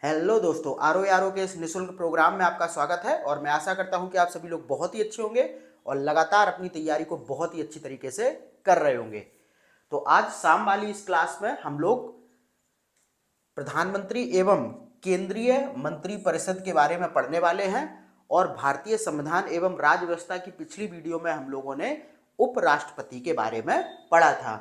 Hello दोस्तों, R O के इस निःशुल्क प्रोग्राम में आपका स्वागत है और मैं आशा करता हूं कि आप सभी लोग बहुत ही अच्छे होंगे और लगातार अपनी तैयारी को बहुत ही अच्छी तरीके से कर रहे होंगे। तो आज शाम वाली इस क्लास में हम लोग प्रधानमंत्री एवं केंद्रीय मंत्री परिषद के बारे में पढ़ने वाले हैं और भारतीय संविधान एवं राज्य व्यवस्था की पिछली वीडियो में हम लोगों ने उपराष्ट्रपति के बारे में पढ़ा था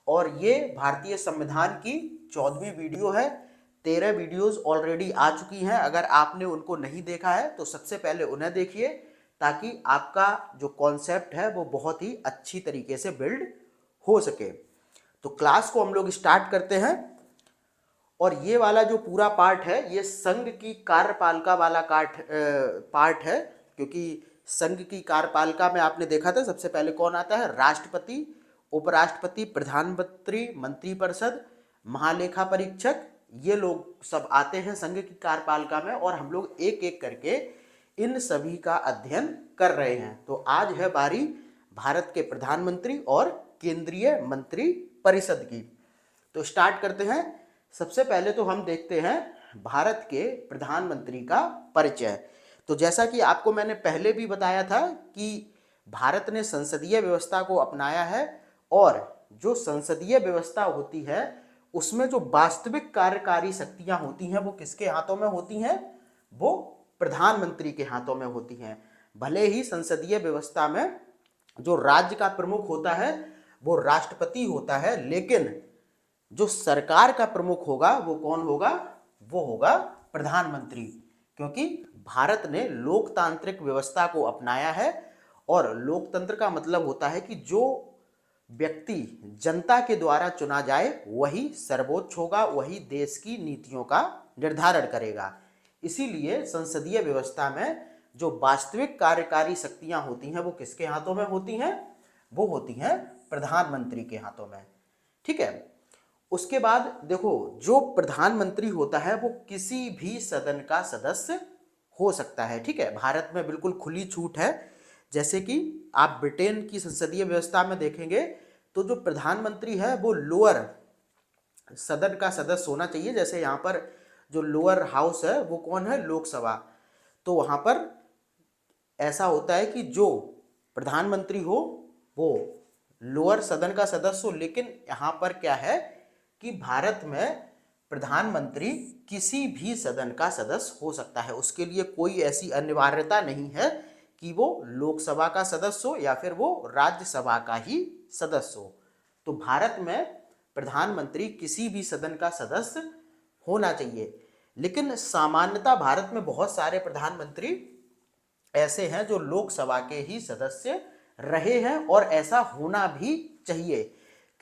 और ये भारतीय संविधान की 14वीं वीडियो है। 13 वीडियोस ऑलरेडी आ चुकी हैं। अगर आपने उनको नहीं देखा है तो सबसे पहले उन्हें देखिए ताकि आपका जो कॉन्सेप्ट है वो बहुत ही अच्छी तरीके से बिल्ड हो सके। तो क्लास को हम लोग स्टार्ट करते हैं और ये वाला जो पूरा पार्ट है ये संघ की कार्यपालिका वाला पार्ट है, क्योंकि संघ की कार्यपालिका में आपने देखा था सबसे पहले कौन आता है, राष्ट्रपति, उपराष्ट्रपति, प्रधानमंत्री, मंत्रिपरिषद, महालेखा परीक्षक, ये लोग सब आते हैं संघ की कार्यपालिका में और हम लोग एक एक करके इन सभी का अध्ययन कर रहे हैं। तो आज है बारी भारत के प्रधानमंत्री और केंद्रीय मंत्री परिषद की। तो स्टार्ट करते हैं। सबसे पहले तो हम देखते हैं भारत के प्रधानमंत्री का परिचय। तो जैसा कि आपको मैंने पहले भी बताया था कि भारत ने संसदीय व्यवस्था को अपनाया है और जो संसदीय व्यवस्था होती है उसमें जो वास्तविक कार्यकारी शक्तियां होती हैं वो किसके हाथों में होती हैं, वो प्रधानमंत्री के हाथों में होती हैं। भले ही संसदीय व्यवस्था में जो राज्य का प्रमुख होता है वो राष्ट्रपति होता है, लेकिन जो सरकार का प्रमुख होगा वो कौन होगा, वो होगा प्रधानमंत्री, क्योंकि भारत ने लोकतांत्रिक व्यवस्था को अपनाया है और लोकतंत्र का मतलब होता है कि जो व्यक्ति जनता के द्वारा चुना जाए वही सर्वोच्च होगा, वही देश की नीतियों का निर्धारण करेगा। इसीलिए संसदीय व्यवस्था में जो वास्तविक कार्यकारी शक्तियां होती हैं वो किसके हाथों में होती हैं, वो होती हैं प्रधानमंत्री के हाथों में। ठीक है। उसके बाद देखो, जो प्रधानमंत्री होता है वो किसी भी सदन का सदस्य हो सकता है। ठीक है, भारत में बिल्कुल खुली छूट है। जैसे कि आप ब्रिटेन की संसदीय व्यवस्था में देखेंगे तो जो प्रधानमंत्री है वो लोअर सदन का सदस्य होना चाहिए। जैसे यहाँ पर जो लोअर हाउस है वो कौन है, लोकसभा। तो वहाँ पर ऐसा होता है कि जो प्रधानमंत्री हो वो लोअर सदन का सदस्य हो, लेकिन यहाँ पर क्या है कि भारत में प्रधानमंत्री किसी भी सदन का सदस्य हो सकता है। उसके लिए कोई ऐसी अनिवार्यता नहीं है कि वो लोकसभा का सदस्य हो या फिर वो राज्यसभा का ही सदस्य हो। तो भारत में प्रधानमंत्री किसी भी सदन का सदस्य होना चाहिए। लेकिन सामान्यतः भारत में बहुत सारे प्रधानमंत्री ऐसे हैं जो लोकसभा के ही सदस्य रहे हैं और ऐसा होना भी चाहिए,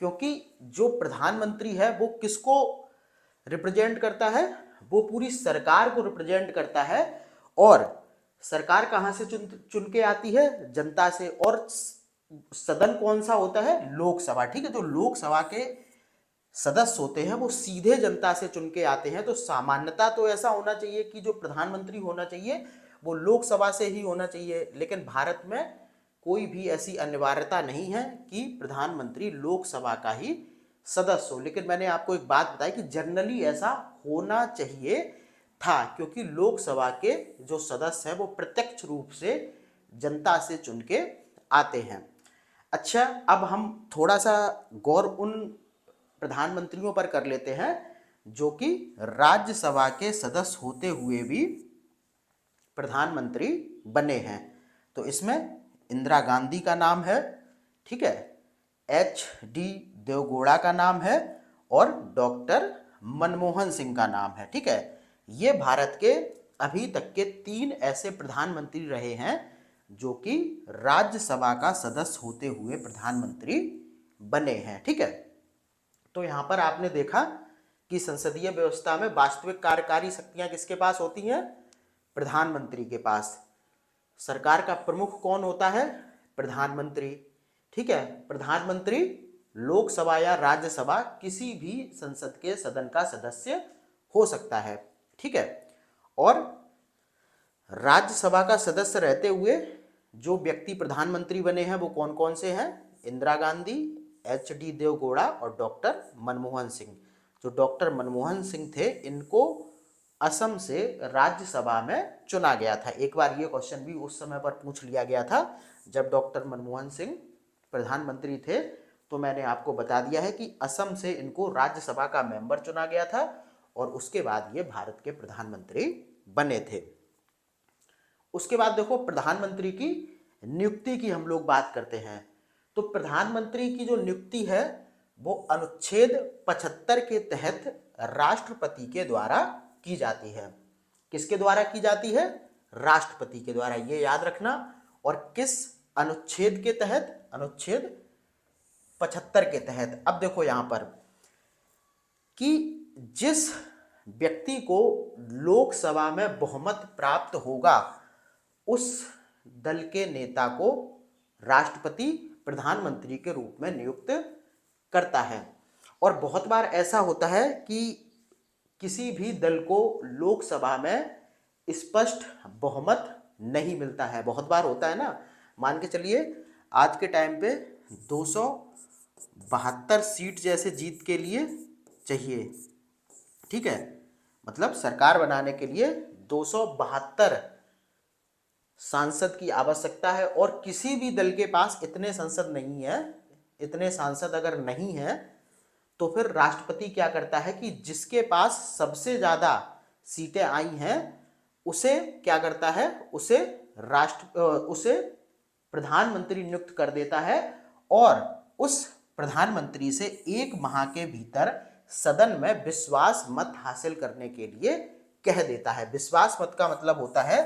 क्योंकि जो प्रधानमंत्री है वो किसको रिप्रेजेंट करता है, वो पूरी सरकार को रिप्रेजेंट करता है। और सरकार कहाँ से चुन के आती है, जनता से। और सदन कौन सा होता है, लोकसभा। ठीक है, जो लोकसभा के सदस्य होते हैं वो सीधे जनता से चुन के आते हैं। तो सामान्यता तो ऐसा होना चाहिए कि जो प्रधानमंत्री होना चाहिए वो लोकसभा से ही होना चाहिए, लेकिन भारत में कोई भी ऐसी अनिवार्यता नहीं है कि प्रधानमंत्री लोकसभा का ही सदस्य हो। लेकिन मैंने आपको एक बात बताई कि जनरली ऐसा होना चाहिए था, क्योंकि लोकसभा के जो सदस्य हैं वो प्रत्यक्ष रूप से जनता से चुन के आते हैं। अच्छा, अब हम थोड़ा सा गौर उन प्रधानमंत्रियों पर कर लेते हैं जो कि राज्यसभा के सदस्य होते हुए भी प्रधानमंत्री बने हैं। तो इसमें इंदिरा गांधी का नाम है, ठीक है, HD देवगौड़ा का नाम है और डॉक्टर मनमोहन सिंह का नाम है। ठीक है, ये भारत के अभी तक के 3 ऐसे प्रधानमंत्री रहे हैं जो कि राज्यसभा का सदस्य होते हुए प्रधानमंत्री बने हैं। ठीक है, तो यहाँ पर आपने देखा कि संसदीय व्यवस्था में वास्तविक कार्यकारी शक्तियां किसके पास होती हैं, प्रधानमंत्री के पास। सरकार का प्रमुख कौन होता है, प्रधानमंत्री। ठीक है, प्रधानमंत्री लोकसभा या राज्यसभा किसी भी संसद के सदन का सदस्य हो सकता है। ठीक है, और राज्यसभा का सदस्य रहते हुए जो व्यक्ति प्रधानमंत्री बने हैं वो कौन कौन से हैं, इंदिरा गांधी, HD देवगौड़ा और डॉक्टर मनमोहन सिंह। जो डॉक्टर मनमोहन सिंह थे इनको असम से राज्यसभा में चुना गया था। एक बार ये क्वेश्चन भी उस समय पर पूछ लिया गया था जब डॉक्टर मनमोहन सिंह प्रधानमंत्री थे। तो मैंने आपको बता दिया है कि असम से इनको राज्यसभा का मेंबर चुना गया था और उसके बाद ये भारत के प्रधानमंत्री बने थे। उसके बाद देखो प्रधानमंत्री की नियुक्ति की हम लोग बात करते हैं। तो प्रधानमंत्री की जो नियुक्ति है वो अनुच्छेद 75 के तहत राष्ट्रपति के द्वारा की जाती है। किसके द्वारा की जाती है? राष्ट्रपति के द्वारा, ये याद रखना। और किस अनुच्छेद के तहत? अनुच्छेद 75 के तहत। अब देखो यहां पर कि जिस व्यक्ति को लोकसभा में बहुमत प्राप्त होगा उस दल के नेता को राष्ट्रपति प्रधानमंत्री के रूप में नियुक्त करता है। और बहुत बार ऐसा होता है कि किसी भी दल को लोकसभा में स्पष्ट बहुमत नहीं मिलता है। बहुत बार होता है ना, मान के चलिए आज के टाइम पे 272 सीट जैसे जीत के लिए चाहिए, ठीक है, मतलब सरकार बनाने के लिए 272 सांसद की आवश्यकता है और किसी भी दल के पास इतने सांसद नहीं है। इतने सांसद अगर नहीं है तो फिर राष्ट्रपति क्या करता है कि जिसके पास सबसे ज्यादा सीटें आई हैं उसे क्या करता है, उसे प्रधानमंत्री नियुक्त कर देता है और उस प्रधानमंत्री से 1 माह के भीतर सदन में विश्वास मत हासिल करने के लिए कह देता है। विश्वास मत का मतलब होता है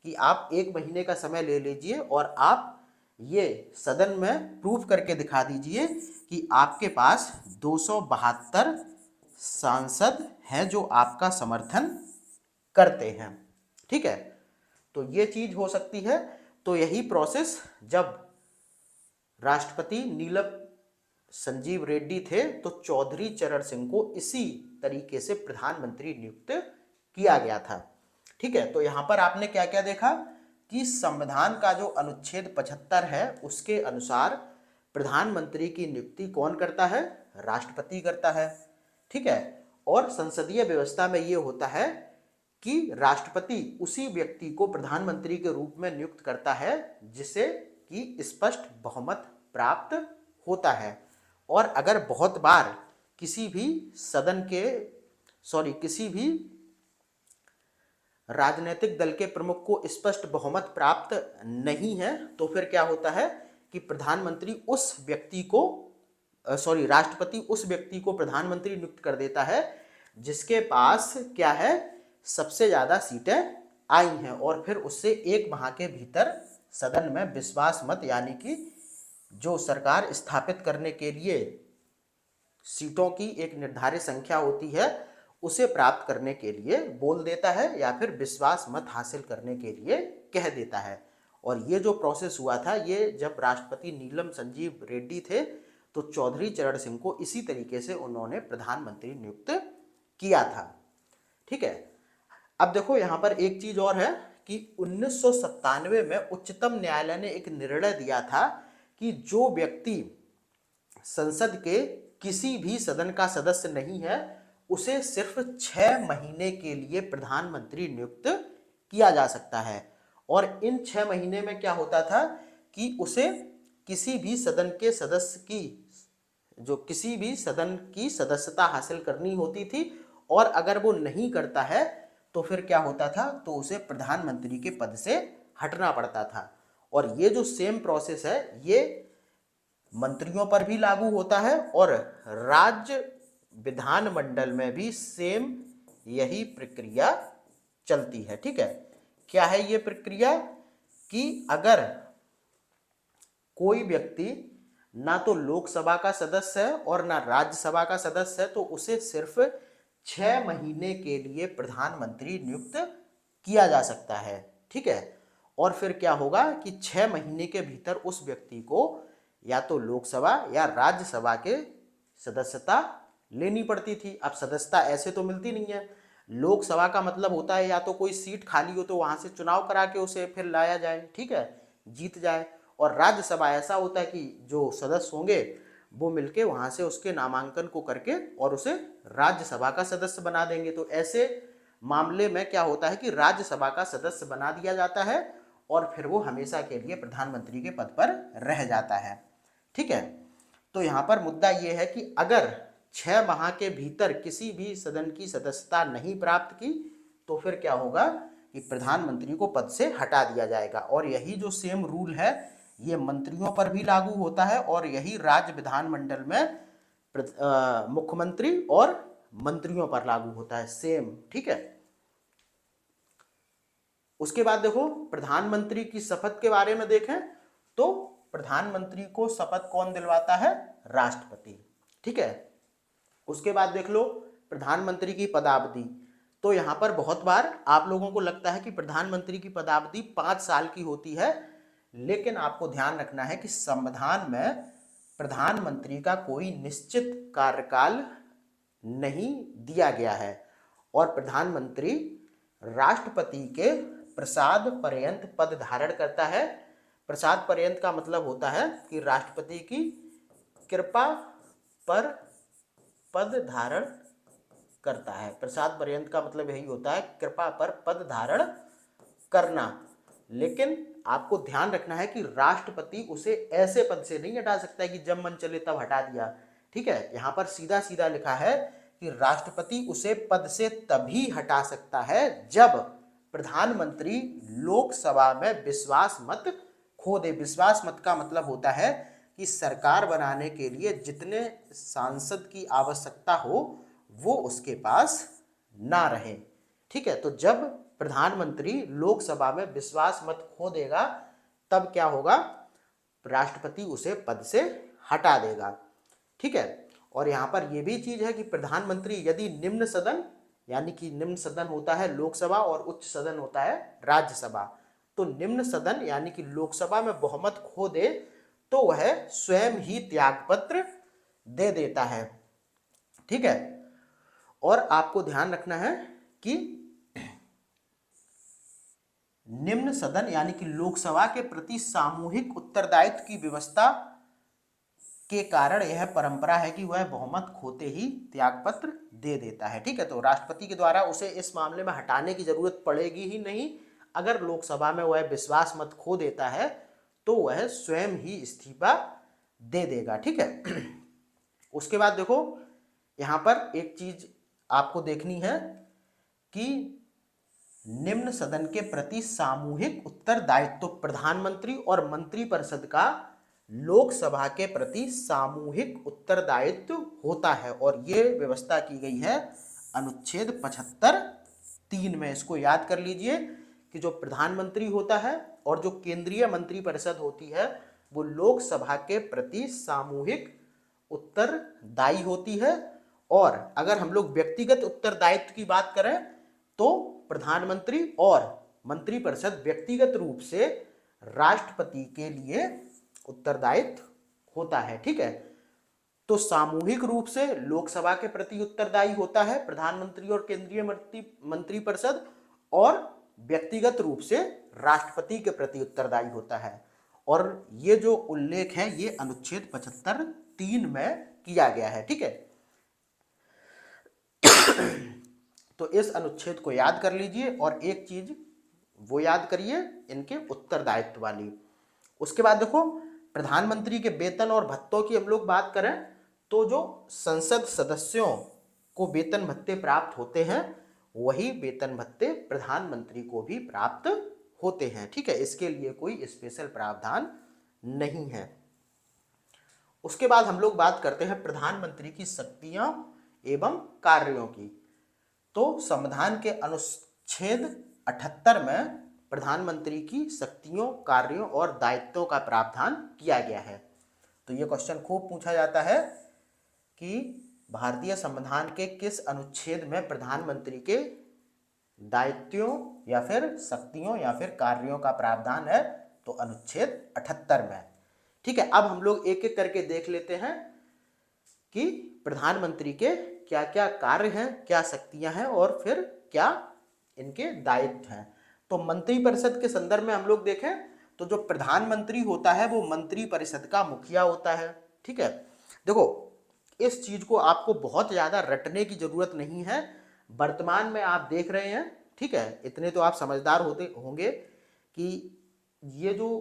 कि आप 1 महीने का समय ले लीजिए और आप ये सदन में प्रूफ करके दिखा दीजिए कि आपके पास 272 सांसद हैं जो आपका समर्थन करते हैं, ठीक है। तो ये चीज हो सकती है। तो यही प्रोसेस जब राष्ट्रपति नीलम संजीव रेड्डी थे तो चौधरी चरण सिंह को इसी तरीके से प्रधानमंत्री नियुक्त किया गया था, ठीक है। तो यहां पर आपने क्या क्या देखा कि संविधान का जो अनुच्छेद 75 है उसके अनुसार प्रधानमंत्री की नियुक्ति कौन करता है? राष्ट्रपति करता है, ठीक है। और संसदीय व्यवस्था में यह होता है कि राष्ट्रपति उसी व्यक्ति को प्रधानमंत्री के रूप में नियुक्त करता है जिसे कि स्पष्ट बहुमत प्राप्त होता है। और अगर बहुत बार किसी भी किसी भी राजनीतिक दल के प्रमुख को स्पष्ट बहुमत प्राप्त नहीं है तो फिर क्या होता है कि राष्ट्रपति उस व्यक्ति को प्रधानमंत्री नियुक्त कर देता है जिसके पास क्या है, सबसे ज्यादा सीटें आई हैं और फिर उससे 1 माह के भीतर सदन में विश्वास मत यानी कि जो सरकार स्थापित करने के लिए सीटों की एक निर्धारित संख्या होती है उसे प्राप्त करने के लिए बोल देता है या फिर विश्वास मत हासिल करने के लिए कह देता है। और ये जो प्रोसेस हुआ था ये जब राष्ट्रपति नीलम संजीव रेड्डी थे तो चौधरी चरण सिंह को इसी तरीके से उन्होंने प्रधानमंत्री नियुक्त किया था, ठीक है। अब देखो यहां पर एक चीज और है कि 1997 में उच्चतम न्यायालय ने एक निर्णय दिया था कि जो व्यक्ति संसद के किसी भी सदन का सदस्य नहीं है उसे सिर्फ 6 महीने के लिए प्रधानमंत्री नियुक्त किया जा सकता है। और इन 6 महीने में क्या होता था कि उसे किसी भी सदन के सदन की सदस्यता हासिल करनी होती थी और अगर वो नहीं करता है तो फिर क्या होता था, तो उसे प्रधानमंत्री के पद से हटना पड़ता था। और ये जो सेम प्रोसेस है ये मंत्रियों पर भी लागू होता है और राज्य विधानमंडल में भी सेम यही प्रक्रिया चलती है, ठीक है। क्या है ये प्रक्रिया कि अगर कोई व्यक्ति ना तो लोकसभा का सदस्य है और ना राज्यसभा का सदस्य है तो उसे सिर्फ 6 महीने के लिए प्रधानमंत्री नियुक्त किया जा सकता है, ठीक है। और फिर क्या होगा कि 6 महीने के भीतर उस व्यक्ति को या तो लोकसभा या राज्यसभा के सदस्यता लेनी पड़ती थी। अब सदस्यता ऐसे तो मिलती नहीं है। लोकसभा का मतलब होता है या तो कोई सीट खाली हो तो वहां से चुनाव करा के उसे फिर लाया जाए, ठीक है, जीत जाए। और राज्यसभा ऐसा होता है कि जो सदस्य होंगे वो मिलके वहां से उसके नामांकन को करके और उसे राज्यसभा का सदस्य बना देंगे। तो ऐसे मामले में क्या होता है कि राज्यसभा का सदस्य बना दिया जाता है और फिर वो हमेशा के लिए प्रधानमंत्री के पद पर रह जाता है। ठीक है, तो यहाँ पर मुद्दा ये है कि अगर 6 माह के भीतर किसी भी सदन की सदस्यता नहीं प्राप्त की तो फिर क्या होगा कि प्रधानमंत्री को पद से हटा दिया जाएगा। और यही जो सेम रूल है ये मंत्रियों पर भी लागू होता है और यही राज्य विधानमंडल में मुख्यमंत्री और मंत्रियों पर लागू होता है सेम। ठीक है, उसके बाद देखो प्रधानमंत्री की शपथ के बारे में देखें तो प्रधानमंत्री को शपथ कौन दिलवाता है? राष्ट्रपति। ठीक है, उसके बाद देख लो प्रधानमंत्री की पदावधि। तो यहाँ पर बहुत बार आप लोगों को लगता है कि प्रधानमंत्री की पदावधि 5 साल की होती है, लेकिन आपको ध्यान रखना है कि संविधान में प्रधानमंत्री का कोई निश्चित कार्यकाल नहीं दिया गया है और प्रधानमंत्री राष्ट्रपति के प्रसाद पर्यंत पद धारण करता है। प्रसाद पर्यंत का मतलब होता है कि राष्ट्रपति की कृपा पर पद धारण करता है। प्रसाद पर्यंत का मतलब यही होता है कृपा पर पद धारण करना। लेकिन आपको ध्यान रखना है कि राष्ट्रपति उसे ऐसे पद से नहीं हटा सकता है कि जब मन चले तब हटा दिया। ठीक है, यहाँ पर सीधा सीधा लिखा है कि राष्ट्रपति उसे पद से तभी हटा सकता है जब प्रधानमंत्री लोकसभा में विश्वास मत खो दे। विश्वास मत का मतलब होता है कि सरकार बनाने के लिए जितने सांसद की आवश्यकता हो वो उसके पास ना रहे। ठीक है, तो जब प्रधानमंत्री लोकसभा में विश्वास मत खो देगा तब क्या होगा? राष्ट्रपति उसे पद से हटा देगा। ठीक है, और यहाँ पर यह भी चीज है कि प्रधानमंत्री यदि निम्न सदन, यानी कि निम्न सदन होता है लोकसभा और उच्च सदन होता है राज्यसभा, तो निम्न सदन यानी कि लोकसभा में बहुमत खो दे तो वह स्वयं ही त्यागपत्र दे देता है। ठीक है, और आपको ध्यान रखना है कि निम्न सदन यानी कि लोकसभा के प्रति सामूहिक उत्तरदायित्व की व्यवस्था के कारण यह परंपरा है कि वह बहुमत खोते ही त्यागपत्र दे देता है। ठीक है, तो राष्ट्रपति के द्वारा उसे इस मामले में हटाने की जरूरत पड़ेगी ही नहीं। अगर लोकसभा में वह विश्वास मत खो देता है तो वह स्वयं ही इस्तीफा दे देगा। ठीक है, उसके बाद देखो यहां पर एक चीज आपको देखनी है कि निम्न सदन के प्रति सामूहिक उत्तरदायित्व, तो प्रधानमंत्री और मंत्रिपरिषद का लोकसभा के प्रति सामूहिक उत्तरदायित्व होता है और ये व्यवस्था की गई है अनुच्छेद 75(3) में। इसको याद कर लीजिए कि जो प्रधानमंत्री होता है और जो केंद्रीय मंत्रिपरिषद होती है वो लोकसभा के प्रति सामूहिक उत्तरदायी होती है। और अगर हम लोग व्यक्तिगत उत्तरदायित्व की बात करें तो प्रधानमंत्री और मंत्रिपरिषद व्यक्तिगत रूप से राष्ट्रपति के लिए उत्तरदायित्व होता है। ठीक है, तो सामूहिक रूप से लोकसभा के प्रति उत्तरदायी होता है प्रधानमंत्री और केंद्रीय मंत्रिपरिषद, और व्यक्तिगत रूप से राष्ट्रपति के प्रति उत्तरदायी होता है। और ये जो उल्लेख है ये अनुच्छेद 75(3) में किया गया है। ठीक है, तो इस अनुच्छेद को याद कर लीजिए और एक चीज वो याद करिए इनके उत्तरदायित्व वाली। उसके बाद देखो प्रधानमंत्री के वेतन और भत्तों की हम लोग बात करें तो जो संसद सदस्यों को वेतन भत्ते प्राप्त होते हैं वही वेतन भत्ते प्रधानमंत्री को भी प्राप्त होते हैं। ठीक है, इसके लिए कोई स्पेशल प्रावधान नहीं है। उसके बाद हम लोग बात करते हैं प्रधानमंत्री की शक्तियां एवं कार्यों की। तो संविधान के अनुच्छेद 78 में प्रधानमंत्री की शक्तियों, कार्यों और दायित्वों का प्रावधान किया गया है। तो ये क्वेश्चन खूब पूछा जाता है कि भारतीय संविधान के किस अनुच्छेद में प्रधानमंत्री के दायित्वों या फिर शक्तियों या फिर कार्यों का प्रावधान है? तो अनुच्छेद 78 में। ठीक है, अब हम लोग एक एक करके देख लेते हैं कि प्रधानमंत्री के क्या क्या कार्य हैं, क्या शक्तियां हैं और फिर क्या इनके दायित्व हैं। तो मंत्रिपरिषद के संदर्भ में हम लोग देखें तो जो प्रधानमंत्री होता है वो मंत्रिपरिषद का मुखिया होता है। ठीक है, देखो इस चीज को आपको बहुत ज्यादा रटने की जरूरत नहीं है। वर्तमान में आप देख रहे हैं, ठीक है, इतने तो आप समझदार होते होंगे कि ये जो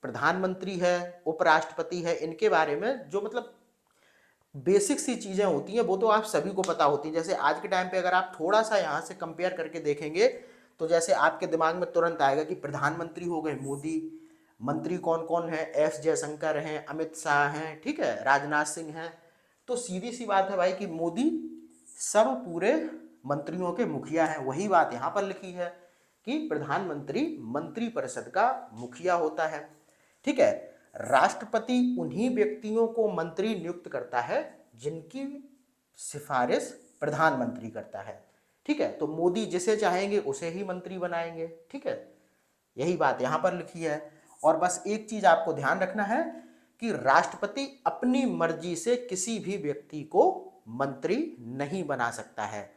प्रधानमंत्री है, उपराष्ट्रपति है, इनके बारे में जो मतलब बेसिक सी चीजें होती हैं वो तो आप सभी को पता होती हैं। जैसे आज के टाइम पे अगर आप थोड़ा सा यहाँ से कंपेयर करके देखेंगे तो जैसे आपके दिमाग में तुरंत आएगा कि प्रधानमंत्री हो गए मोदी, मंत्री कौन कौन है, एस जयशंकर हैं, अमित शाह हैं, ठीक है, राजनाथ सिंह हैं। तो सीधी सी बात है भाई कि मोदी सब पूरे मंत्रियों के मुखिया हैं। वही बात यहाँ पर लिखी है कि प्रधानमंत्री मंत्री परिषद का मुखिया होता है, ठीक है। राष्ट्रपति उन्हीं व्यक्तियों को मंत्री नियुक्त करता है जिनकी सिफारिश प्रधानमंत्री करता है, ठीक है। तो मोदी जिसे चाहेंगे उसे ही मंत्री बनाएंगे, ठीक है, यही बात यहां पर लिखी है। और बस एक चीज आपको ध्यान रखना है कि राष्ट्रपति अपनी मर्जी से किसी भी व्यक्ति को मंत्री नहीं बना सकता है।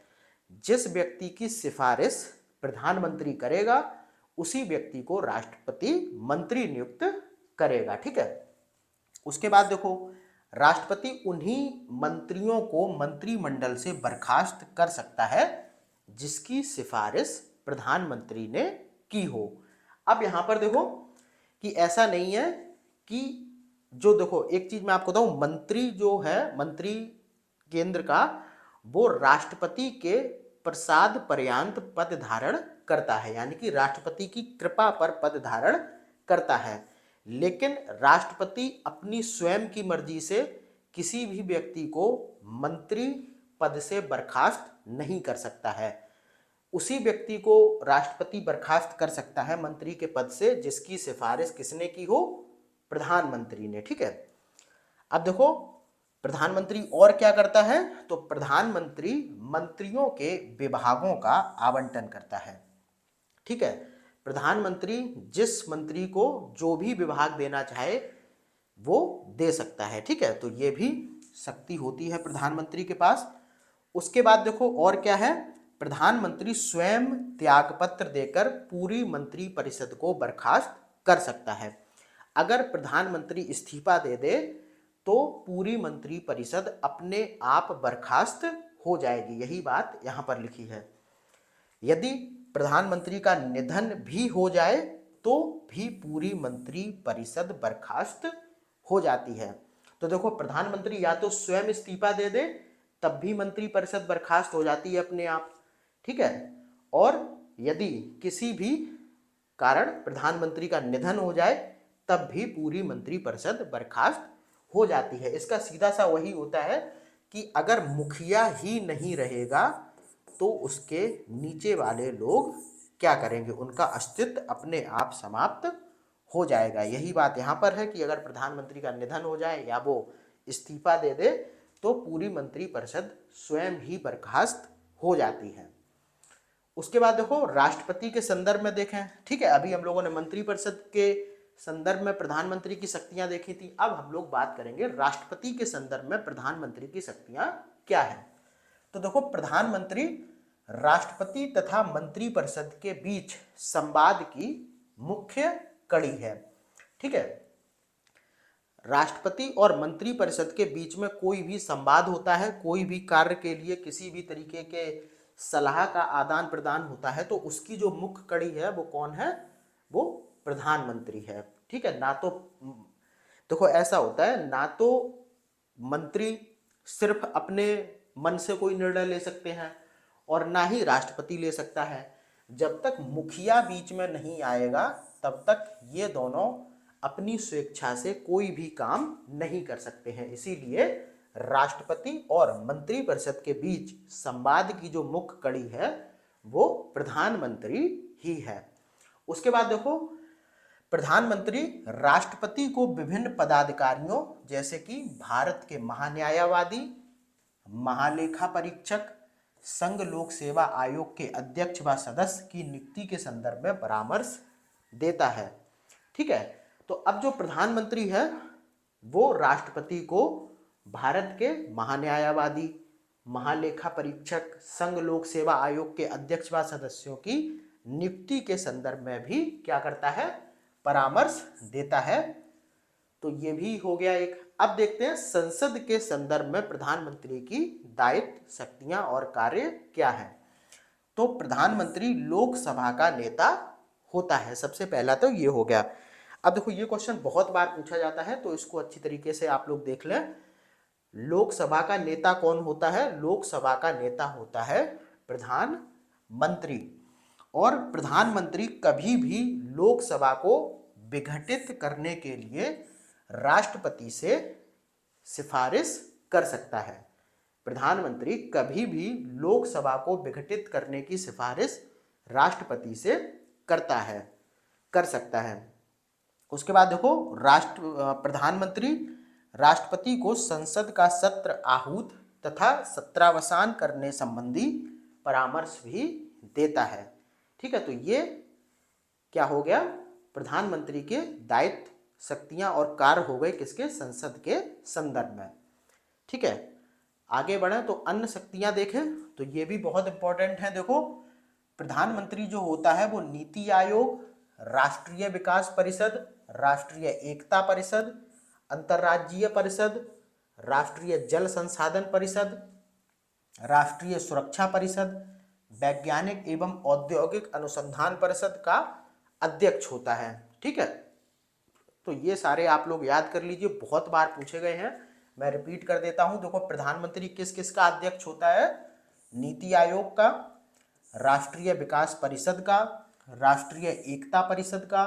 जिस व्यक्ति की सिफारिश प्रधानमंत्री करेगा उसी व्यक्ति को राष्ट्रपति मंत्री नियुक्त करेगा, ठीक है। उसके बाद देखो, राष्ट्रपति उन्हीं मंत्रियों को मंत्रिमंडल से बर्खास्त कर सकता है जिसकी सिफारिश प्रधानमंत्री ने की हो। अब यहां पर देखो कि ऐसा नहीं है कि जो देखो एक चीज मैं आपको बताऊं, मंत्री जो है, मंत्री केंद्र का, वो राष्ट्रपति के प्रसाद पर्यंत पद धारण करता है, यानी कि राष्ट्रपति की कृपा पर पद धारण करता है। लेकिन राष्ट्रपति अपनी स्वयं की मर्जी से किसी भी व्यक्ति को मंत्री पद से बर्खास्त नहीं कर सकता है। उसी व्यक्ति को राष्ट्रपति बर्खास्त कर सकता है मंत्री के पद से जिसकी सिफारिश किसने की हो, प्रधानमंत्री ने, ठीक है। अब देखो प्रधानमंत्री और क्या करता है, तो प्रधानमंत्री मंत्रियों के विभागों का आवंटन करता है, ठीक है। प्रधानमंत्री जिस मंत्री को जो भी विभाग देना चाहे वो दे सकता है, ठीक है। तो ये भी शक्ति होती है प्रधानमंत्री के पास। उसके बाद देखो और क्या है, प्रधानमंत्री स्वयं त्यागपत्र देकर पूरी मंत्री परिषद को बर्खास्त कर सकता है। अगर प्रधानमंत्री इस्तीफा दे दे तो पूरी मंत्री परिषद अपने आप बर्खास्त हो जाएगी, यही बात यहां पर लिखी है। यदि प्रधानमंत्री का निधन भी हो जाए तो भी पूरी मंत्री परिषद बर्खास्त हो जाती है। तो देखो प्रधानमंत्री या तो स्वयं इस्तीफा दे दे तब भी मंत्री परिषद बर्खास्त हो जाती है अपने आप, ठीक है। और यदि किसी भी कारण प्रधानमंत्री का निधन हो जाए तब भी पूरी मंत्री परिषद बर्खास्त हो जाती है। इसका सीधा सा वही होता है कि अगर मुखिया ही नहीं रहेगा तो उसके नीचे वाले लोग क्या करेंगे, उनका अस्तित्व अपने आप समाप्त हो जाएगा। यही बात यहाँ पर है कि अगर प्रधानमंत्री का निधन हो जाए या वो इस्तीफा दे दे तो पूरी मंत्री परिषद स्वयं ही बर्खास्त हो जाती है। उसके बाद देखो राष्ट्रपति के संदर्भ में देखें, ठीक है, अभी हम लोगों ने मंत्री परिषद के संदर्भ में प्रधानमंत्री की शक्तियां देखी थी। अब हम लोग बात करेंगे राष्ट्रपति के संदर्भ में प्रधानमंत्री की शक्तियां क्या है। तो देखो प्रधानमंत्री राष्ट्रपति तथा मंत्री परिषद के बीच संवाद की मुख्य कड़ी है, ठीक है। राष्ट्रपति और मंत्री परिषद के बीच में कोई भी संवाद होता है, कोई भी कार्य के लिए किसी भी तरीके के सलाह का आदान प्रदान होता है तो उसकी जो मुख्य कड़ी है वो कौन है, वो प्रधानमंत्री है, ठीक है। ना तो देखो ऐसा होता है, ना तो मंत्री सिर्फ अपने मन से कोई निर्णय ले सकते हैं और ना ही राष्ट्रपति ले सकता है। जब तक मुखिया बीच में नहीं आएगा तब तक ये दोनों अपनी स्वेच्छा से कोई भी काम नहीं कर सकते हैं। इसीलिए राष्ट्रपति और मंत्री परिषद के बीच संवाद की जो मुख्य कड़ी है वो प्रधानमंत्री ही है। उसके बाद देखो प्रधानमंत्री राष्ट्रपति को विभिन्न पदाधिकारियों जैसे कि भारत के महान्यायवादी, महालेखा परीक्षक, संघ लोक सेवा आयोग के अध्यक्ष व सदस्य की नियुक्ति के संदर्भ में परामर्श देता है, ठीक है। तो अब जो प्रधानमंत्री है वो राष्ट्रपति को भारत के महान्यायवादी, महालेखा परीक्षक, संघ लोक सेवा आयोग के अध्यक्ष व सदस्यों की नियुक्ति के संदर्भ में भी क्या करता है, परामर्श देता है। तो ये भी हो गया एक। अब देखते हैं संसद के संदर्भ में प्रधानमंत्री की दायित्व, शक्तियां और कार्य क्या है। तो प्रधानमंत्री लोकसभा का नेता होता है। सबसे पहला तो ये हो गया। अब देखो ये क्वेश्चन बहुत बार पूछा जाता है, तो इसको अच्छी तरीके से आप लोग देख लें। लोकसभा का नेता कौन होता है? लोकसभा का नेता होता है प्रधानमंत्री। और प्रधानमंत्री कभी भी लोकसभा को विघटित करने के लिए राष्ट्रपति से सिफारिश कर सकता है। प्रधानमंत्री कभी भी लोकसभा को विघटित करने की सिफारिश राष्ट्रपति से कर सकता है। उसके बाद देखो प्रधानमंत्री राष्ट्रपति को संसद का सत्र आहूत तथा सत्रावसान करने संबंधी परामर्श भी देता है। ठीक है, तो ये क्या हो गया? प्रधानमंत्री के दायित्व, शक्तियां और कार्य हो गए किसके? संसद के संदर्भ में। ठीक है, आगे बढ़े तो अन्य शक्तियां देखें तो ये भी बहुत इंपॉर्टेंट है। देखो प्रधानमंत्री जो होता है वो नीति आयोग, राष्ट्रीय विकास परिषद, राष्ट्रीय एकता परिषद, अंतर्राज्यीय परिषद, राष्ट्रीय जल संसाधन परिषद, राष्ट्रीय सुरक्षा परिषद, वैज्ञानिक एवं औद्योगिक अनुसंधान परिषद का अध्यक्ष होता है। ठीक है, तो ये सारे आप लोग याद कर लीजिए, बहुत बार पूछे गए हैं। मैं रिपीट कर देता हूं। देखो प्रधानमंत्री किस किस का अध्यक्ष होता है? नीति आयोग का, राष्ट्रीय विकास परिषद का, राष्ट्रीय एकता परिषद का,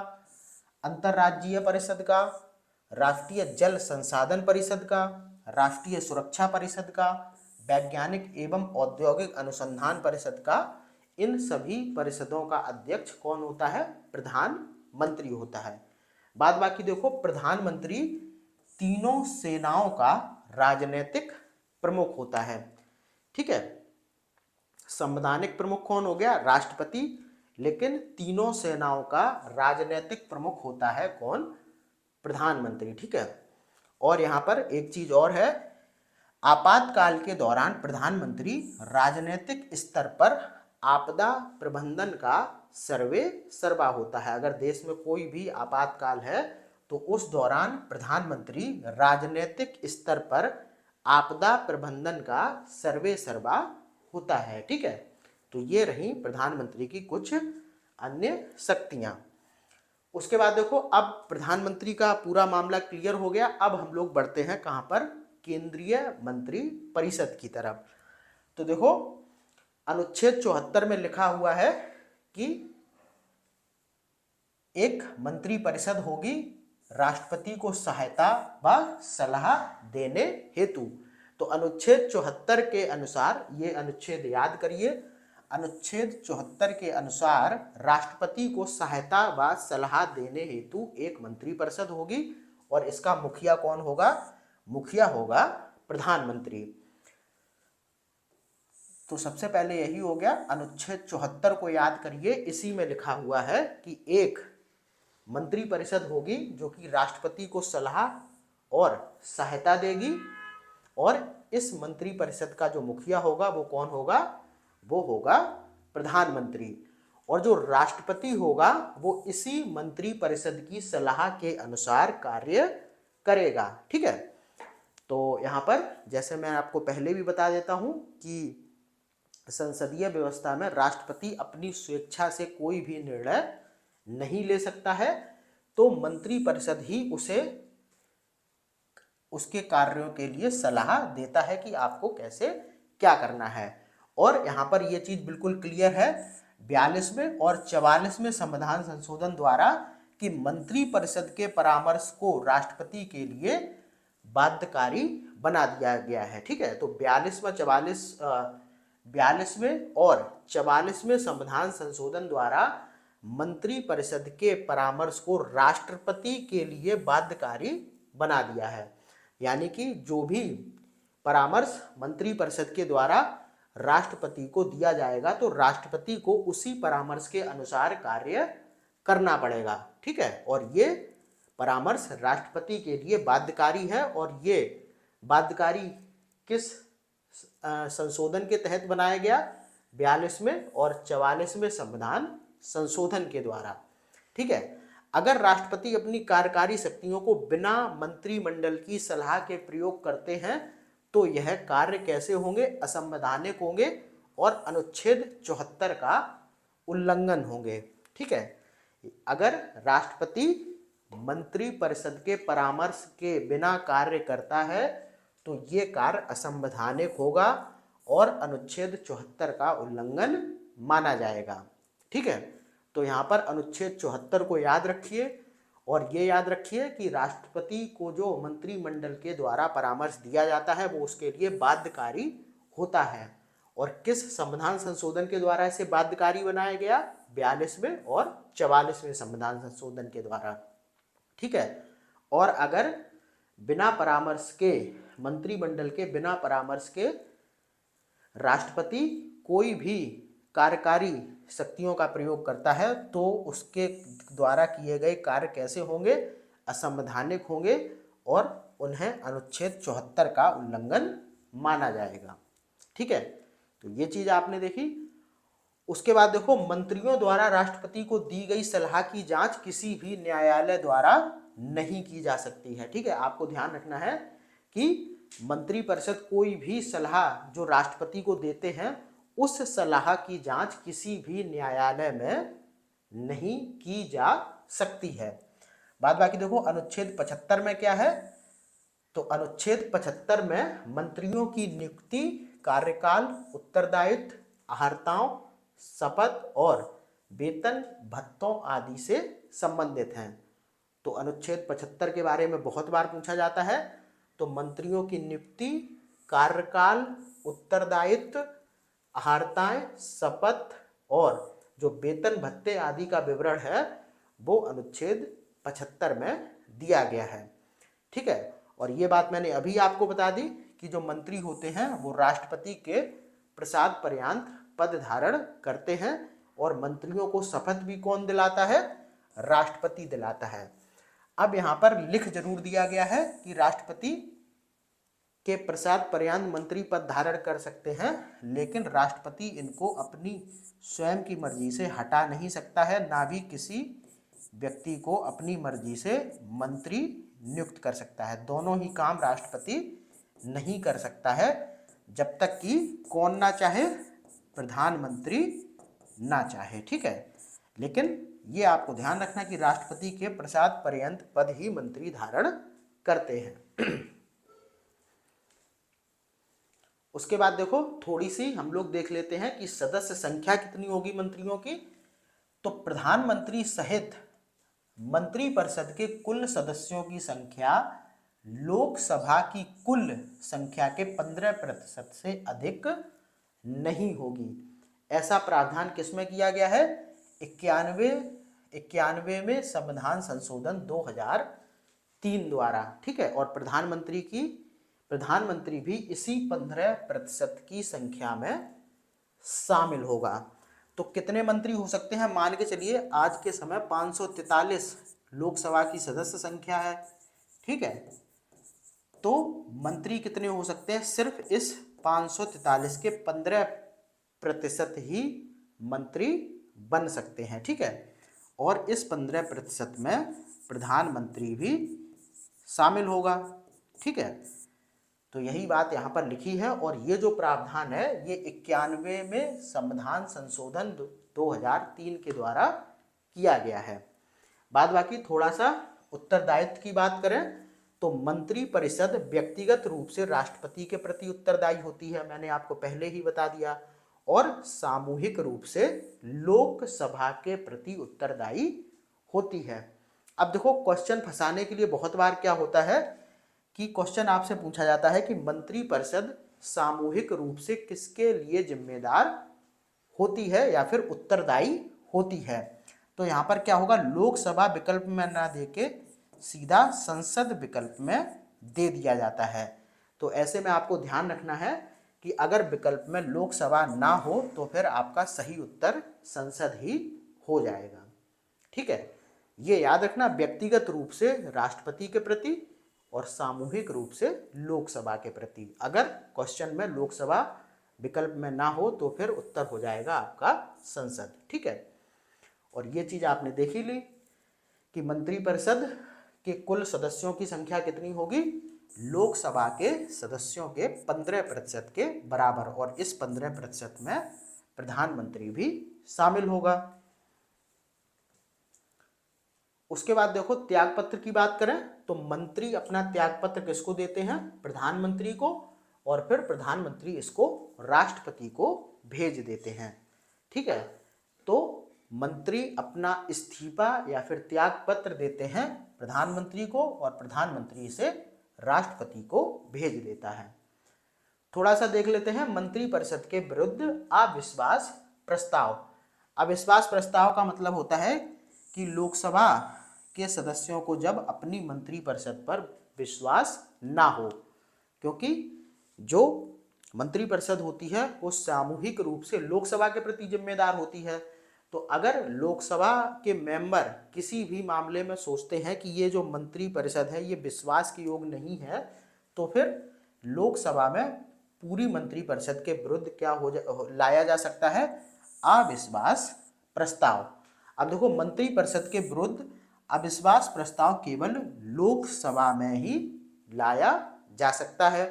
अंतर्राज्यीय परिषद का, राष्ट्रीय जल संसाधन परिषद का, राष्ट्रीय सुरक्षा परिषद का, वैज्ञानिक एवं औद्योगिक अनुसंधान परिषद का। इन सभी परिषदों का अध्यक्ष कौन होता है? प्रधानमंत्री होता है। बाद बाकी देखो प्रधानमंत्री तीनों सेनाओं का राजनीतिक प्रमुख होता है। ठीक है, संवैधानिक प्रमुख कौन हो गया? राष्ट्रपति। लेकिन तीनों सेनाओं का राजनीतिक प्रमुख होता है कौन? प्रधानमंत्री। ठीक है, और यहां पर एक चीज और है, आपातकाल के दौरान प्रधानमंत्री राजनीतिक स्तर पर आपदा प्रबंधन का सर्वे सर्वा होता है। अगर देश में कोई भी आपातकाल है तो उस दौरान प्रधानमंत्री राजनीतिक स्तर पर आपदा प्रबंधन का सर्वे सर्वा होता है। ठीक है, तो ये रही प्रधानमंत्री की कुछ अन्य शक्तियां। उसके बाद देखो अब प्रधानमंत्री का पूरा मामला क्लियर हो गया। अब हम लोग बढ़ते हैं कहां पर? केंद्रीय मंत्री परिषद की तरफ। तो देखो अनुच्छेद 74 में लिखा हुआ है कि एक मंत्री परिषद होगी राष्ट्रपति को सहायता व सलाह देने हेतु। तो अनुच्छेद 74 के अनुसार, ये अनुच्छेद याद करिए, अनुच्छेद 74 के अनुसार राष्ट्रपति को सहायता व सलाह देने हेतु एक मंत्री परिषद होगी और इसका मुखिया कौन होगा? मुखिया होगा प्रधानमंत्री। तो सबसे पहले यही हो गया, अनुच्छेद 74 को याद करिए। इसी में लिखा हुआ है कि एक मंत्री परिषद होगी जो कि राष्ट्रपति को सलाह और सहायता देगी, और इस मंत्री परिषद का जो मुखिया होगा वो कौन होगा? वो होगा प्रधानमंत्री। और जो राष्ट्रपति होगा वो इसी मंत्री परिषद की सलाह के अनुसार कार्य करेगा। ठीक है, तो यहाँ पर जैसे मैं आपको पहले भी बता देता हूँ कि संसदीय व्यवस्था में राष्ट्रपति अपनी स्वेच्छा से कोई भी निर्णय नहीं ले सकता है, तो मंत्री परिषद ही उसे उसके कार्यों के लिए सलाह देता है कि आपको कैसे क्या करना है। और यहाँ पर यह चीज बिल्कुल क्लियर है 42वें और 44वें संविधान संशोधन द्वारा कि मंत्री परिषद के परामर्श को राष्ट्रपति के लिए बाध्यकारी बना दिया गया है। ठीक है, तो 42वें और 44वें संविधान संशोधन द्वारा मंत्री परिषद के परामर्श को राष्ट्रपति के लिए बाध्यकारी बना दिया है। यानी कि जो भी परामर्श मंत्री परिषद के द्वारा राष्ट्रपति को दिया जाएगा तो राष्ट्रपति को उसी परामर्श के अनुसार कार्य करना पड़ेगा। ठीक है, और ये परामर्श राष्ट्रपति के लिए बाध्यकारी है, और ये बाध्यकारी किस संशोधन के तहत बनाया गया? 42वें और 44वें संविधान संशोधन के द्वारा। ठीक है, अगर राष्ट्रपति अपनी कार्यकारी शक्तियों को बिना मंत्रिमंडल की सलाह के प्रयोग करते हैं तो यह कार्य कैसे होंगे? असंवैधानिक होंगे और अनुच्छेद 74 का उल्लंघन होंगे। ठीक है, अगर राष्ट्रपति मंत्रिपरिषद के परामर्श के बिना कार्य करता है तो ये कार्य असंवैधानिक होगा और अनुच्छेद 74 का उल्लंघन माना जाएगा। ठीक है, तो यहाँ पर अनुच्छेद 74 को याद रखिए और ये याद रखिए कि राष्ट्रपति को जो मंत्रिमंडल के द्वारा परामर्श दिया जाता है वो उसके लिए बाध्यकारी होता है। और किस संविधान संशोधन के द्वारा इसे बाध्यकारी बनाया गया? 42वें और 44वें संविधान संशोधन के द्वारा। ठीक है, और अगर बिना परामर्श के, मंत्रिमंडल के बिना परामर्श के राष्ट्रपति कोई भी कार्यकारी शक्तियों का प्रयोग करता है तो उसके द्वारा किए गए कार्य कैसे होंगे? असंवैधानिक होंगे और उन्हें अनुच्छेद 74 का उल्लंघन माना जाएगा। ठीक है, तो ये चीज आपने देखी। उसके बाद देखो, मंत्रियों द्वारा राष्ट्रपति को दी गई सलाह की जांच किसी भी न्यायालय द्वारा नहीं की जा सकती है। ठीक है, आपको ध्यान रखना है कि मंत्रिपरिषद कोई भी सलाह जो राष्ट्रपति को देते हैं उस सलाह की जांच किसी भी न्यायालय में नहीं की जा सकती है। बाद बाकी देखो, अनुच्छेद 75 में क्या है? तो अनुच्छेद 75 में मंत्रियों की नियुक्ति, कार्यकाल, उत्तरदायित्व, अहर्ताओं, शपथ और वेतन भत्तों आदि से संबंधित हैं। तो अनुच्छेद 75 के बारे में बहुत बार पूछा जाता है। तो मंत्रियों की नियुक्ति, कार्यकाल, उत्तरदायित्व, अहर्ताएं, शपथ और जो वेतन भत्ते आदि का विवरण है वो अनुच्छेद 75 में दिया गया है। ठीक है, और ये बात मैंने अभी आपको बता दी कि जो मंत्री होते हैं वो राष्ट्रपति के प्रसाद पर्यंत पद धारण करते हैं और मंत्रियों को शपथ भी कौन दिलाता है? राष्ट्रपति दिलाता है। अब यहाँ पर लिख जरूर दिया गया है कि राष्ट्रपति के प्रसाद पर्यंत मंत्री पद धारण कर सकते हैं, लेकिन राष्ट्रपति इनको अपनी स्वयं की मर्जी से हटा नहीं सकता है, ना भी किसी व्यक्ति को अपनी मर्जी से मंत्री नियुक्त कर सकता है। दोनों ही काम राष्ट्रपति नहीं कर सकता है जब तक कि कौन ना चाहे? प्रधानमंत्री ना चाहे। ठीक है, लेकिन ये आपको ध्यान रखना कि राष्ट्रपति के प्रसाद पर्यंत पद ही मंत्री धारण करते हैं। उसके बाद देखो, थोड़ी सी हम लोग देख लेते हैं कि सदस्य संख्या कितनी होगी मंत्रियों की। तो प्रधानमंत्री सहित मंत्रिपरिषद के कुल सदस्यों की संख्या लोकसभा की कुल संख्या के 15% से अधिक नहीं होगी। ऐसा प्रावधान किसमें किया गया है? 91वें संविधान संशोधन 2003 द्वारा। ठीक है, और प्रधानमंत्री भी इसी 15% की संख्या में शामिल होगा। तो कितने मंत्री हो सकते हैं? मान के चलिए आज के समय 543 लोकसभा की सदस्य संख्या है। ठीक है, तो मंत्री कितने हो सकते हैं? सिर्फ इस 543 के 15% ही मंत्री बन सकते हैं। ठीक है, और इस 15% में प्रधानमंत्री भी शामिल होगा। ठीक है, तो यही बात यहाँ पर लिखी है और ये जो प्रावधान है ये 91वें संविधान संशोधन 2003 के द्वारा किया गया है। बाद बाकी थोड़ा सा उत्तरदायित्व की बात करें तो मंत्रिपरिषद व्यक्तिगत रूप से राष्ट्रपति के प्रति उत्तरदायी होती है, मैंने आपको पहले ही बता दिया, और सामूहिक रूप से लोकसभा के प्रति उत्तरदायी होती है। अब देखो, क्वेश्चन फंसाने के लिए बहुत बार क्या होता है कि क्वेश्चन आपसे पूछा जाता है कि मंत्रिपरिषद सामूहिक रूप से किसके लिए जिम्मेदार होती है या फिर उत्तरदायी होती है। तो यहाँ पर क्या होगा? लोकसभा विकल्प में ना देके सीधा संसद विकल्प में दे दिया जाता है। तो ऐसे में आपको ध्यान रखना है कि अगर विकल्प में लोकसभा ना हो तो फिर आपका सही उत्तर संसद ही हो जाएगा। ठीक है, ये याद रखना, व्यक्तिगत रूप से राष्ट्रपति के प्रति और सामूहिक रूप से लोकसभा के प्रति। अगर क्वेश्चन में लोकसभा विकल्प में ना हो तो फिर उत्तर हो जाएगा आपका संसद। ठीक है, और ये चीज आपने देखी ली कि मंत्रिपरिषद के कुल सदस्यों की संख्या कितनी होगी? लोकसभा के सदस्यों के 15% के बराबर, और इस 15% में प्रधानमंत्री भी शामिल होगा। उसके बाद देखो त्यागपत्र की बात करें तो मंत्री अपना त्यागपत्र किसको देते हैं? प्रधानमंत्री को, और फिर प्रधानमंत्री इसको राष्ट्रपति को भेज देते हैं। ठीक है, तो मंत्री अपना इस्तीफा या फिर त्यागपत्र देते हैं प्रधानमंत्री को, और प्रधानमंत्री इसे राष्ट्रपति को भेज देता है। थोड़ा सा देख लेते हैं मंत्रिपरिषद के विरुद्ध अविश्वास प्रस्ताव। अविश्वास प्रस्ताव का मतलब होता है कि लोकसभा के सदस्यों को जब अपनी मंत्रिपरिषद पर विश्वास ना हो, क्योंकि जो मंत्रिपरिषद होती है वो सामूहिक रूप से लोकसभा के प्रति जिम्मेदार होती है। तो अगर लोकसभा के मेंबर किसी भी मामले में सोचते हैं कि ये जो मंत्रिपरिषद है ये विश्वास के योग्य नहीं है, तो फिर लोकसभा में पूरी मंत्रिपरिषद के विरुद्ध क्या लाया जा सकता है? अविश्वास प्रस्ताव। अब देखो मंत्रिपरिषद के विरुद्ध अविश्वास प्रस्ताव केवल लोकसभा में ही लाया जा सकता है।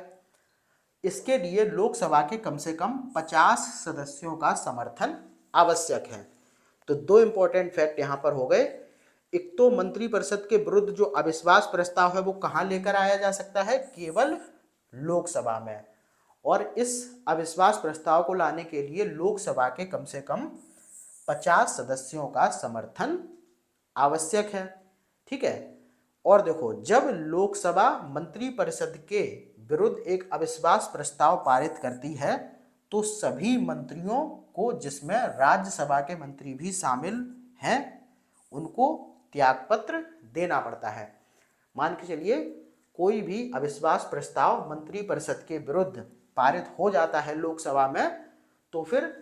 इसके लिए लोकसभा के कम से कम 50 सदस्यों का समर्थन आवश्यक है। तो दो इंपॉर्टेंट फैक्ट यहां पर हो गए। एक तो मंत्रिपरिषद के विरुद्ध जो अविश्वास प्रस्ताव है वो कहां लेकर आया जा सकता है? केवल लोकसभा में। और इस अविश्वास प्रस्ताव को लाने के लिए लोकसभा के कम से कम 50 सदस्यों का समर्थन आवश्यक है। ठीक है, और देखो जब लोकसभा मंत्रिपरिषद के विरुद्ध एक अविश्वास प्रस्ताव पारित करती है तो सभी मंत्रियों को, जिसमें राज्यसभा के मंत्री भी शामिल हैं, उनको त्यागपत्र देना पड़ता है। मान के चलिए कोई भी अविश्वास प्रस्ताव मंत्रिपरिषद के विरुद्ध पारित हो जाता है लोकसभा में, तो फिर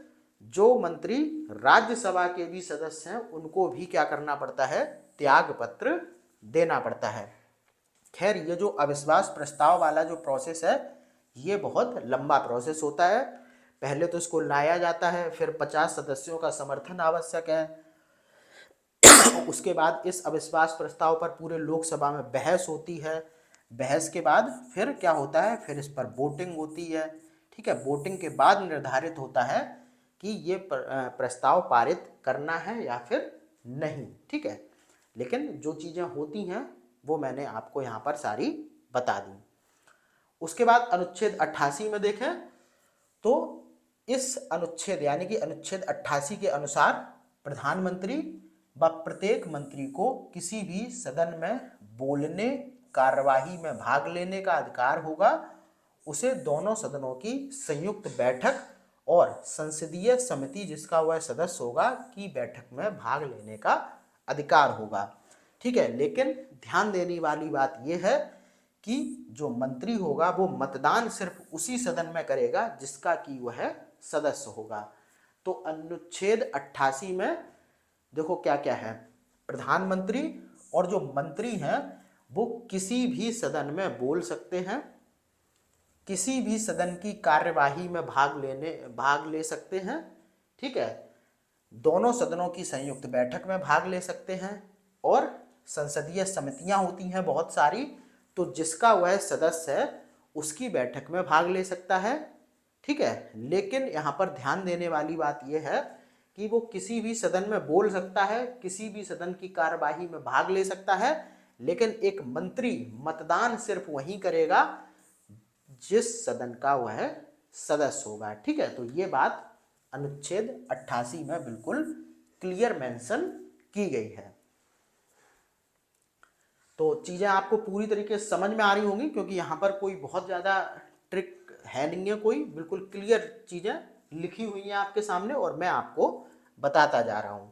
जो मंत्री राज्यसभा के भी सदस्य हैं उनको भी क्या करना पड़ता है? त्यागपत्र देना पड़ता है। खैर ये जो अविश्वास प्रस्ताव वाला जो प्रोसेस है ये बहुत लंबा प्रोसेस होता है। पहले तो इसको लाया जाता है, फिर 50 सदस्यों का समर्थन आवश्यक है। उसके बाद इस अविश्वास प्रस्ताव पर पूरे लोकसभा में बहस होती है। बहस के बाद फिर क्या होता है? फिर इस पर वोटिंग होती है। ठीक है, वोटिंग के बाद निर्धारित होता है कि ये प्रस्ताव पारित करना है या फिर नहीं। ठीक है, लेकिन जो चीज़ें होती हैं वो मैंने आपको यहाँ पर सारी बता दी। उसके बाद अनुच्छेद 88 में देखें तो इस अनुच्छेद यानी कि अनुच्छेद 88 के अनुसार प्रधानमंत्री व प्रत्येक मंत्री को किसी भी सदन में बोलने, कार्यवाही में भाग लेने का अधिकार होगा। उसे दोनों सदनों की संयुक्त बैठक और संसदीय समिति जिसका वह सदस्य होगा की बैठक में भाग लेने का अधिकार होगा। ठीक है, लेकिन ध्यान देने वाली बात यह है कि जो मंत्री होगा वो मतदान सिर्फ उसी सदन में करेगा जिसका कि वह सदस्य होगा। तो अनुच्छेद 88 में देखो क्या क्या है? प्रधानमंत्री और जो मंत्री हैं वो किसी भी सदन में बोल सकते हैं, किसी भी सदन की कार्यवाही में भाग ले सकते हैं। ठीक है, दोनों सदनों की संयुक्त बैठक में भाग ले सकते हैं, और संसदीय समितियां होती हैं बहुत सारी, तो जिसका वह सदस्य है उसकी बैठक में भाग ले सकता है। ठीक है, लेकिन यहाँ पर ध्यान देने वाली बात यह है कि वो किसी भी सदन में बोल सकता है, किसी भी सदन की कार्यवाही में भाग ले सकता है, लेकिन एक मंत्री मतदान सिर्फ वही करेगा जिस सदन का वह सदस्य होगा। ठीक है, तो ये बात अनुच्छेद 88 में बिल्कुल क्लियर मेंशन की गई है। तो चीजें आपको पूरी तरीके से समझ में आ रही होंगी, क्योंकि यहाँ पर कोई बहुत ज्यादा ट्रिक है नहीं है, कोई बिल्कुल क्लियर चीजें लिखी हुई हैं आपके सामने और मैं आपको बताता जा रहा हूँ।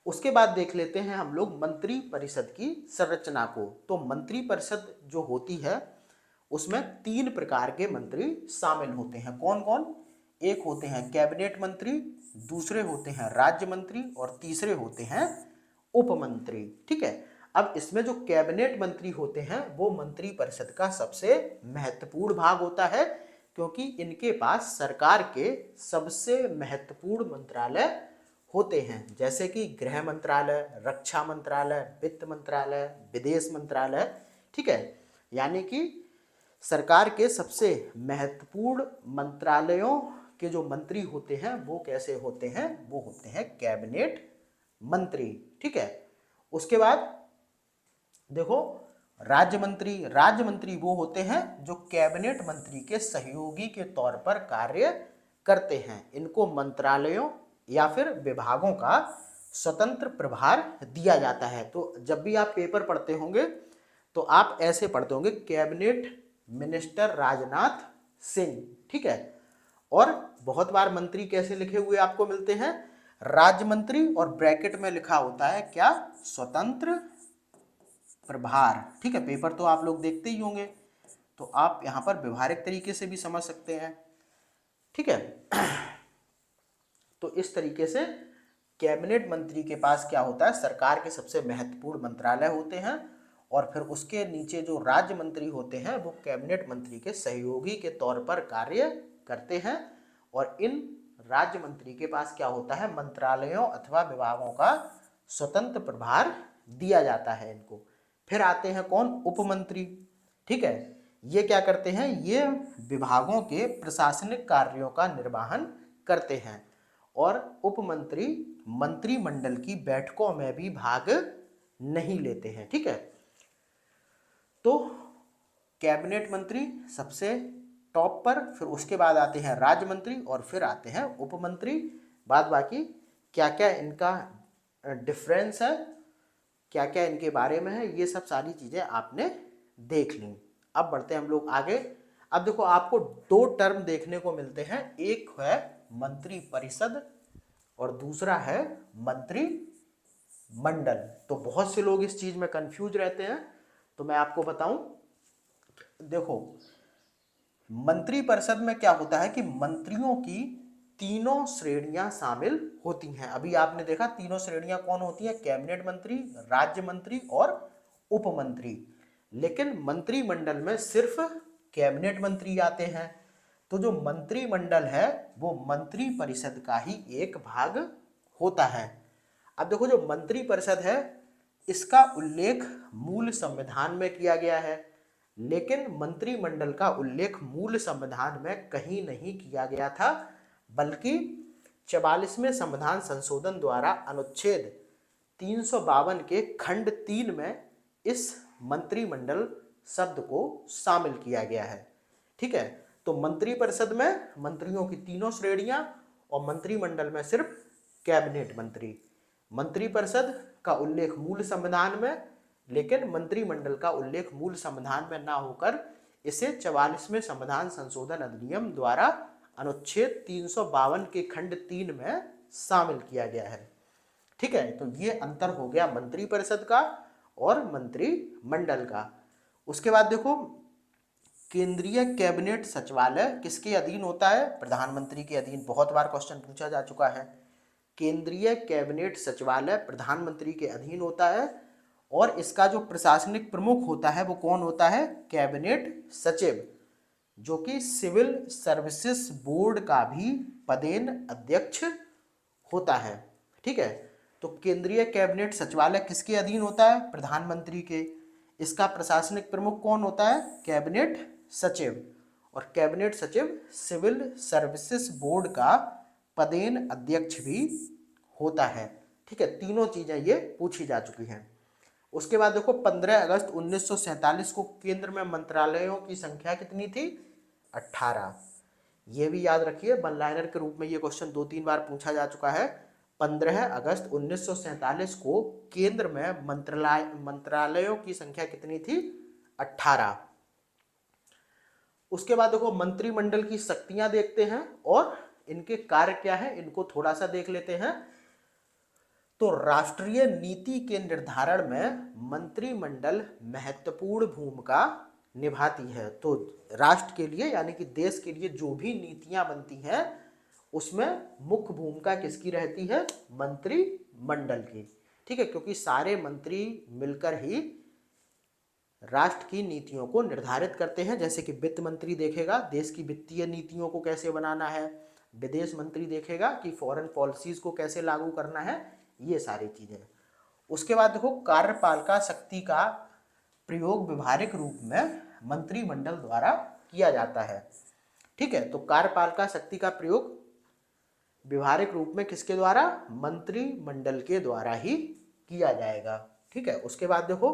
उसके बाद देख लेते हैं हम लोग मंत्री परिषद की संरचना को। तो मंत्री परिषद जो होती है उसमें 3 प्रकार के मंत्री शामिल होते हैं। कौन कौन? एक होते हैं कैबिनेट मंत्री, दूसरे होते हैं राज्य मंत्री, और तीसरे होते हैं उपमंत्री। ठीक है, अब इसमें जो कैबिनेट मंत्री होते हैं वो मंत्री परिषद का सबसे महत्वपूर्ण भाग होता है, क्योंकि इनके पास सरकार के सबसे महत्वपूर्ण मंत्रालय होते हैं, जैसे कि गृह मंत्रालय, रक्षा मंत्रालय, वित्त मंत्रालय, विदेश मंत्रालय। ठीक है, यानी कि सरकार के सबसे महत्वपूर्ण मंत्रालयों के जो मंत्री होते हैं वो कैसे होते हैं, वो होते हैं कैबिनेट मंत्री। ठीक है। उसके बाद देखो राज्य मंत्री वो होते हैं जो कैबिनेट मंत्री के सहयोगी के तौर पर कार्य करते हैं। इनको मंत्रालयों या फिर विभागों का स्वतंत्र प्रभार दिया जाता है। तो जब भी आप पेपर पढ़ते होंगे तो आप ऐसे पढ़ते होंगे, कैबिनेट मिनिस्टर राजनाथ सिंह। ठीक है। और बहुत बार मंत्री कैसे लिखे हुए आपको मिलते हैं, राज्य मंत्री, और ब्रैकेट में लिखा होता है क्या, स्वतंत्र प्रभार। ठीक है। पेपर तो आप लोग देखते ही होंगे, तो आप यहां पर व्यवहारिक तरीके से भी समझ सकते हैं। ठीक है। तो इस तरीके से कैबिनेट मंत्री के पास क्या होता है, सरकार के सबसे महत्वपूर्ण मंत्रालय होते हैं, और फिर उसके नीचे जो राज्य मंत्री होते हैं वो कैबिनेट मंत्री के सहयोगी के तौर पर कार्य करते हैं। और इन राज्य मंत्री के पास क्या होता है, मंत्रालयों अथवा विभागों का स्वतंत्र प्रभार दिया जाता है इनको। फिर आते हैं कौन, उपमंत्री। ठीक है। ये क्या करते हैं, ये विभागों के प्रशासनिक कार्यों का निर्वहन करते हैं। और उपमंत्री मंत्रिमंडल की बैठकों में भी भाग नहीं लेते हैं। ठीक है। तो कैबिनेट मंत्री सबसे टॉप पर, फिर उसके बाद आते हैं राज्य मंत्री, और फिर आते हैं उपमंत्री। बाद बाकी क्या क्या इनका डिफरेंस है, क्या क्या इनके बारे में है, ये सब सारी चीजें आपने देख ली। अब बढ़ते हैं हम लोग आगे। अब देखो आपको दो टर्म देखने को मिलते हैं, एक है मंत्री परिषद और दूसरा है मंत्री मंडल। तो बहुत से लोग इस चीज में कंफ्यूज रहते हैं, तो मैं आपको बताऊं। देखो मंत्री परिषद में क्या होता है कि मंत्रियों की तीनों श्रेणियां शामिल होती हैं। अभी आपने देखा तीनों श्रेणियां कौन होती हैं, कैबिनेट मंत्री, राज्य मंत्री और उपमंत्री। लेकिन मंत्रिमंडल में सिर्फ कैबिनेट मंत्री आते हैं। तो जो मंत्रिमंडल है वो मंत्री परिषद का ही एक भाग होता है। अब देखो जो मंत्री परिषद है इसका उल्लेख मूल संविधान में किया गया है, लेकिन मंत्रिमंडल का उल्लेख मूल संविधान में कहीं नहीं किया गया था, बल्कि 44वें संविधान संशोधन द्वारा अनुच्छेद 352 के खंड 3 में इस मंत्रिमंडल शब्द को शामिल किया गया है। ठीक है। तो मंत्री परिषद में मंत्रियों की तीनों श्रेणियां और मंत्रिमंडल में सिर्फ कैबिनेट मंत्री। मंत्री परिषद का उल्लेख मूल संविधान में, लेकिन मंत्रिमंडल का उल्लेख मूल संविधान में ना होकर इसे 44वें संविधान संशोधन अधिनियम द्वारा अनुच्छेद 352 के खंड 3 में शामिल किया गया है। ठीक है। तो ये अंतर हो गया मंत्री परिषद का और मंत्रिमंडल का। उसके बाद देखो केंद्रीय कैबिनेट सचिवालय किसके अधीन होता है, प्रधानमंत्री के अधीन। बहुत बार क्वेश्चन पूछा जा चुका है। केंद्रीय कैबिनेट सचिवालय प्रधानमंत्री के अधीन होता है, और इसका जो प्रशासनिक प्रमुख होता है वो कौन होता है, कैबिनेट सचिव, जो कि सिविल सर्विसेज बोर्ड का भी पदेन अध्यक्ष होता है। ठीक है। तो केंद्रीय कैबिनेट सचिवालय किसके अधीन होता है, प्रधानमंत्री के। इसका प्रशासनिक प्रमुख कौन होता है, कैबिनेट सचिव, और कैबिनेट सचिव सिविल सर्विसेज बोर्ड का पदेन अध्यक्ष भी होता है। ठीक है। तीनों चीजें ये पूछी जा चुकी हैं। उसके बाद देखो 15 अगस्त 1947 को केंद्र में मंत्रालयों की संख्या कितनी थी, 18। ये भी याद रखिए, वन लाइनर के रूप में ये क्वेश्चन 2-3 बार पूछा जा चुका है। 15 अगस्त 1947 को केंद्र में मंत्रालयों की संख्या कितनी थी, 18। उसके बाद देखो मंत्रिमंडल की शक्तियां देखते हैं और इनके कार्य क्या है, इनको थोड़ा सा देख लेते हैं। तो राष्ट्रीय नीति के निर्धारण में मंत्रिमंडल महत्वपूर्ण भूमिका निभाती है। तो राष्ट्र के लिए यानी कि देश के लिए जो भी नीतियां बनती हैं उसमें मुख्य भूमिका किसकी रहती है, मंत्रिमंडल की। ठीक है। क्योंकि सारे मंत्री मिलकर ही राष्ट्र की नीतियों को निर्धारित करते हैं। जैसे कि वित्त मंत्री देखेगा देश की वित्तीय नीतियों को कैसे बनाना है, विदेश मंत्री देखेगा कि फॉरेन पॉलिसीज को कैसे लागू करना है, ये सारी चीजें। उसके बाद देखो कार्यपालिका शक्ति का प्रयोग व्यवहारिक रूप में मंत्रिमंडल द्वारा किया जाता है। ठीक है, तो कार्यपालिका शक्ति का प्रयोग व्यवहारिक रूप में किसके द्वारा? मंत्रिमंडल के द्वारा ही किया जाएगा। ठीक है, उसके बाद देखो,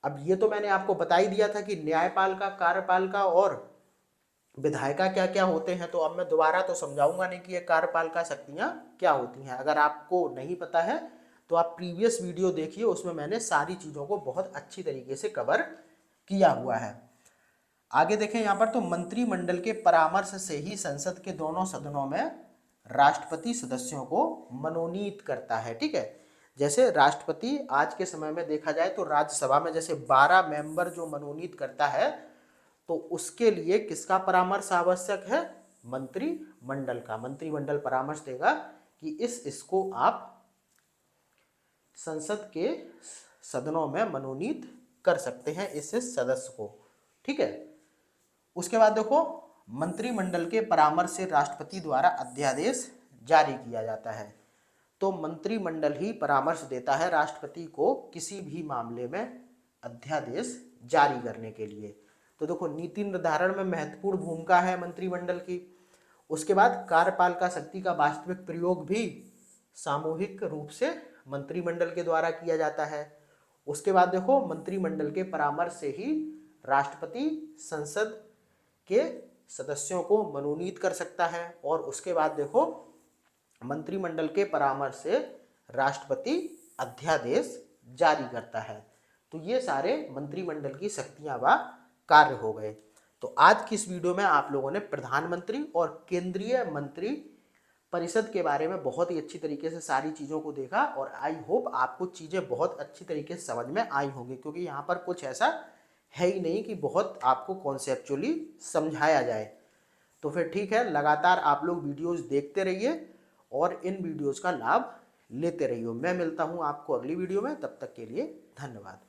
अब ये तो मैंने आपको बता ही दिया था कि न्यायपालिका, कार्यपालिका और विधायिका क्या क्या होते हैं। तो अब मैं दोबारा तो समझाऊंगा नहीं कि ये कार्यपालिका शक्तियां क्या होती हैं। अगर आपको नहीं पता है तो आप प्रीवियस वीडियो देखिए, उसमें मैंने सारी चीज़ों को बहुत अच्छी तरीके से कवर किया हुआ है। आगे देखें यहाँ पर, तो मंत्रिमंडल के परामर्श से ही संसद के दोनों सदनों में राष्ट्रपति सदस्यों को मनोनीत करता है। ठीक है, जैसे राष्ट्रपति आज के समय में देखा जाए तो राज्यसभा में जैसे 12 मेंबर जो मनोनीत करता है, तो उसके लिए किसका परामर्श आवश्यक है? मंत्रिमंडल का। मंत्रिमंडल परामर्श देगा कि इसको आप संसद के सदनों में मनोनीत कर सकते हैं इस सदस्य को। ठीक है, उसके बाद देखो, मंत्रिमंडल के परामर्श से राष्ट्रपति द्वारा अध्यादेश जारी किया जाता है। तो मंत्रिमंडल ही परामर्श देता है राष्ट्रपति को किसी भी मामले में अध्यादेश जारी करने के लिए। तो देखो, नीति निर्धारण में महत्वपूर्ण भूमिका है मंत्रिमंडल की। उसके बाद कार्यपालिका शक्ति का वास्तविक प्रयोग भी सामूहिक रूप से मंत्रिमंडल के द्वारा किया जाता है। उसके बाद देखो, मंत्रिमंडल के परामर्श से ही राष्ट्रपति संसद के सदस्यों को मनोनीत कर सकता है। और उसके बाद देखो, मंत्रिमंडल के परामर्श से राष्ट्रपति अध्यादेश जारी करता है। तो ये सारे मंत्रिमंडल की शक्तियां व कार्य हो गए। तो आज की इस वीडियो में आप लोगों ने प्रधानमंत्री और केंद्रीय मंत्री परिषद के बारे में बहुत ही अच्छी तरीके से सारी चीज़ों को देखा, और आई होप आपको चीज़ें बहुत अच्छी तरीके से समझ में आई होंगी, क्योंकि यहाँ पर कुछ ऐसा है ही नहीं कि बहुत आपको कॉन्सेप्चुअली समझाया जाए। तो फिर ठीक है, लगातार आप लोग वीडियोस देखते रहिए और इन वीडियोस का लाभ लेते रहिए। मैं मिलता हूँ आपको अगली वीडियो में, तब तक के लिए धन्यवाद।